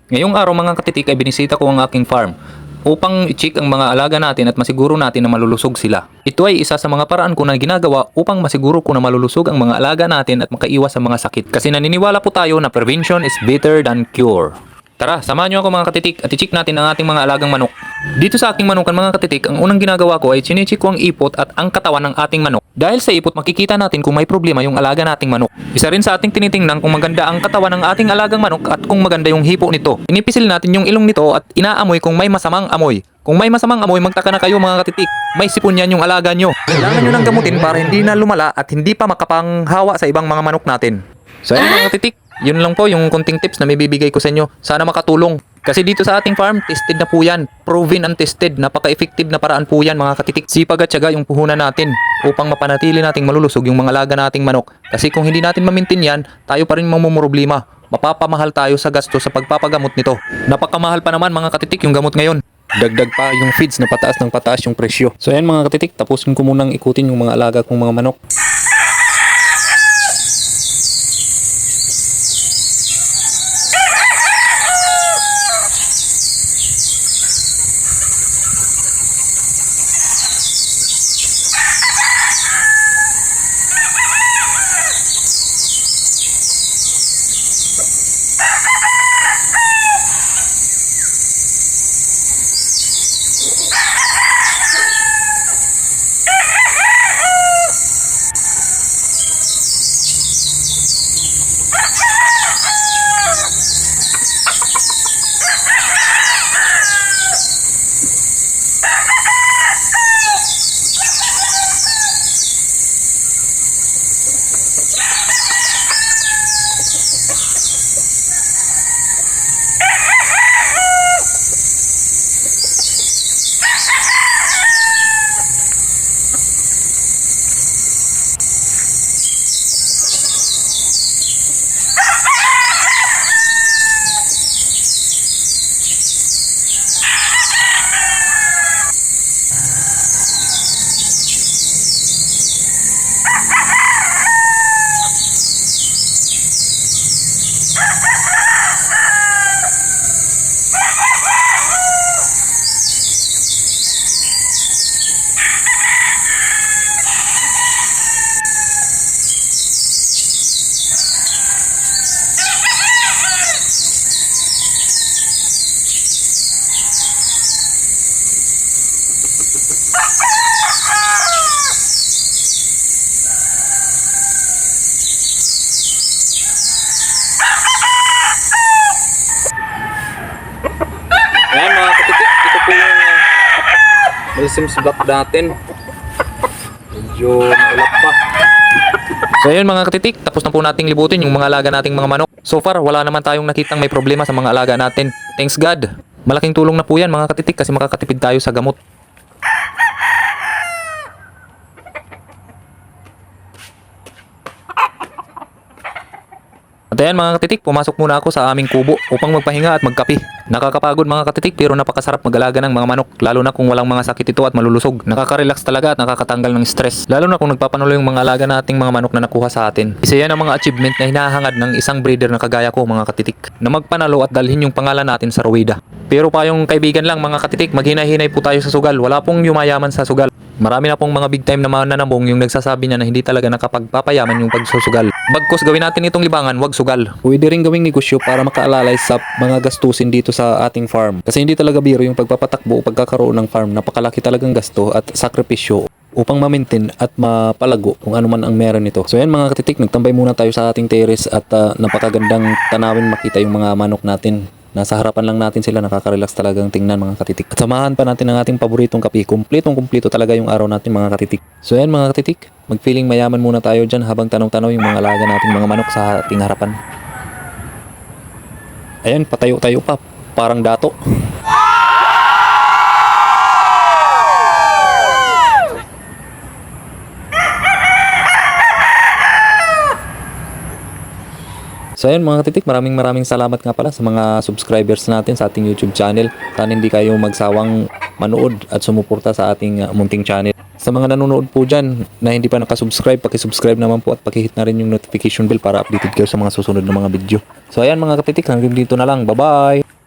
Ngayong araw mga katitik ay binisita ko ang aking farm upang i-check ang mga alaga natin at masiguro natin na malulusog sila. Ito ay isa sa mga paraan ko na ginagawa upang masiguro ko na malulusog ang mga alaga natin at makaiwas sa mga sakit. Kasi naniniwala po tayo na prevention is better than cure. Tara, samahan nyo ako mga katitik at i-check natin ang ating mga alagang manok. Dito sa aking manukan mga katitik, ang unang ginagawa ko ay chine-check ko ang ipot at ang katawan ng ating manok. Dahil sa ipot makikita natin kung may problema yung alaga nating manok. Isa rin sa ating tinitingnan kung maganda ang katawan ng ating alagang manok at kung maganda yung hipo nito. Inipisil natin yung ilong nito at inaamoy kung may masamang amoy. Kung may masamang amoy, magtaka na kayo mga katitik. May sipon yan yung alaga nyo. Kailangan nyo nang gamutin para hindi na lumala at hindi pa makapanghawa sa ibang mga manok natin. So ayun mga katitik, yun lang po yung konting tips na may bibigay ko sa inyo. Sana makatulong. Kasi dito sa ating farm, tested na po yan. Proven and tested. Napaka-effective na paraan po yan mga katitik. Sipag at syaga yung puhunan natin upang mapanatili nating malulusog yung mga alaga nating manok. Kasi kung hindi natin mamintin yan, tayo pa rin mamumroblema. Mapapamahal tayo sa gasto sa pagpapagamot nito. Napakamahal pa naman mga katitik yung gamot ngayon. Dagdag pa yung feeds na pataas ng pataas yung presyo. So ayan mga katitik, tapusin ko munang ikutin yung mga alaga kong mga manok. Ayan mga katitik, ito po yung Sims block natin. Medyo maulap pa. So ayun mga katitik, tapos na po nating libutin yung mga alaga nating mga manok. So far, wala naman tayong nakitang may problema sa mga alaga natin. Thanks God. Malaking tulong na po yan mga katitik kasi makakatipid tayo sa gamot. At ayan mga katitik, pumasok muna ako sa aming kubo upang magpahinga at magkape. Nakakapagod mga katitik pero napakasarap mag-alaga ng mga manok. Lalo na kung walang mga sakit ito at malulusog. Nakaka-relax talaga at nakakatanggal ng stress. Lalo na kung nagpapanuloy yung mga alaga nating mga manok na nakuha sa atin. Isa yan ang mga achievement na hinahangad ng isang breeder na kagaya ko mga katitik. Na magpanalo at dalhin yung pangalan natin sa Rueda. Pero pa yung kaibigan lang mga katitik, maghinay-hinay po tayo sa sugal. Wala pong yumayaman sa sugal. Marami na pong mga big time na mananambong yung nagsasabi niya na hindi talaga nakapagpapayaman yung pagsusugal. Bagkos gawin natin itong libangan, wag sugal. Pwede rin gawing negosyo para makaalalay sa mga gastusin dito sa ating farm. Kasi hindi talaga biro yung pagpapatakbo o pagkakaroon ng farm. Napakalaki talagang gasto at sakripisyo upang ma-maintain at mapalago kung ano man ang meron nito. So yan mga katitik, nagtambay muna tayo sa ating terrace at napakagandang tanawin makita yung mga manok natin. Nasa harapan lang natin sila, nakaka-relax talagang tingnan mga katitik. At samahan pa natin ang ating paboritong kape. Kumpletong-kumpleto talaga yung araw natin mga katitik. So yan mga katitik, mag-feeling mayaman muna tayo dyan habang tanaw-tanaw yung mga alaga nating mga manok sa ating harapan. Ayan, patayo-tayo pa. Parang dato. So ayun mga katitik, maraming salamat nga pala sa mga subscribers natin sa ating YouTube channel. Sana hindi kayo magsawang manood at sumuporta sa ating munting channel. Sa mga nanonood po dyan na hindi pa nakasubscribe, pakisubscribe naman po at pakihit na rin yung notification bell para updated kayo sa mga susunod na mga video. So ayan mga katitik, hanggang dito na lang. Bye bye!